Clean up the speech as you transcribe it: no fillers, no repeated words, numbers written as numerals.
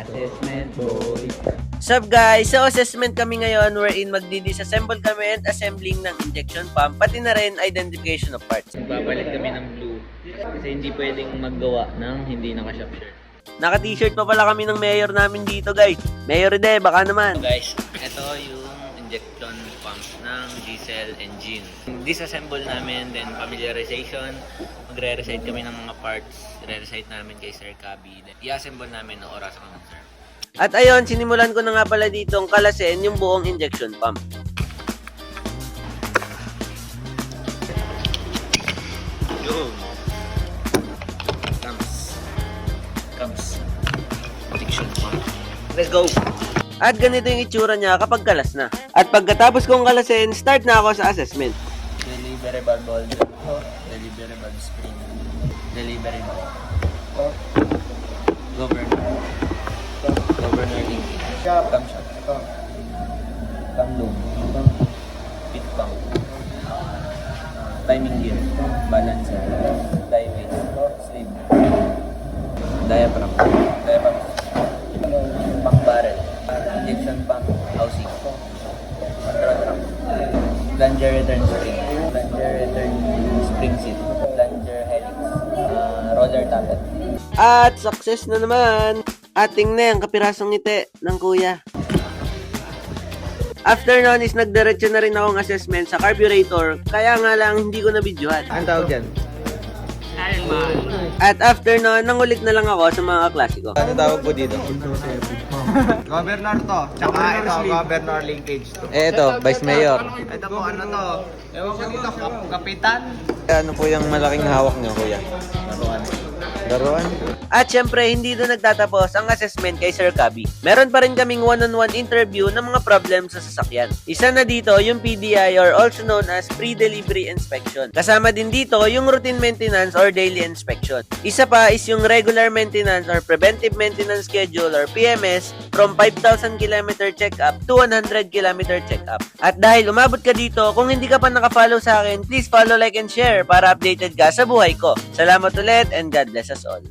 Assessment boy. Sup guys? So assessment kami ngayon wherein magdi-disassemble kami and assembling ng injection pump, pati na rin identification of parts. Magpapalit kami ng blue kasi hindi pwedeng maggawa ng hindi naka-shop shirt. Naka-t-shirt pa pala kami ng mayor namin dito guys. Mayor de, baka naman. Guys, ito yung injection pump ng diesel engine. Disassemble namin, then familiarization. Magre-recite kami ng mga parts. Re-recite namin kay Sir Kabi. Then i-assemble namin ng oras ng sir. At ayun, sinimulan ko na nga pala dito ang kalasin yung buong injection pump. Yo! Comes. Injection pump. Let's go! At ganito yung itsura niya kapag kalas na. At pagkatapos kong kalasin, start na ako sa assessment. Delivery valve holder. Delivery valve spring. Delivery valve. Governor. Governor link. Cam shot. Cam loop. Pit pump. Timing gear. Balancer. Diving. Sleeve. Diaphragm. Diaphragm. Pump barrel. Injection pump. Housing. Control ramp. Plunger return spring. Plunger return spring seat. Plunger helix. Roller tappet. At success na naman! Ating na yung kapirasong ngiti ng kuya. After nun is nagdiretso na rin akong assessment sa carburetor, kaya nga lang hindi ko na-videohan. Anong tawag dyan? At after nun, nangulit na lang ako sa mga klasiko. Ano tawag po dito? Governor to. Tsaka ito, governor linkage to. Eh ito, vice mayor. Ito po, ano to? Ewan ko dito, kapitan. Ano po yung malaking hawak niyo, kuya? Laruan? At syempre, hindi doon nagtatapos ang assessment kay Sir Kabi. Meron pa rin kaming one-on-one interview ng mga problem sa sasakyan. Isa na dito yung PDI or also known as pre-delivery inspection. Kasama din dito yung routine maintenance or daily inspection. Isa pa is yung regular maintenance or preventive maintenance schedule or PMS from 5,000 km check-up to 100 km check-up. At dahil umabot ka dito, kung hindi ka pa nakafollow sa akin, please follow, like, and share para updated ka sa buhay ko. Salamat ulit and God bless us all.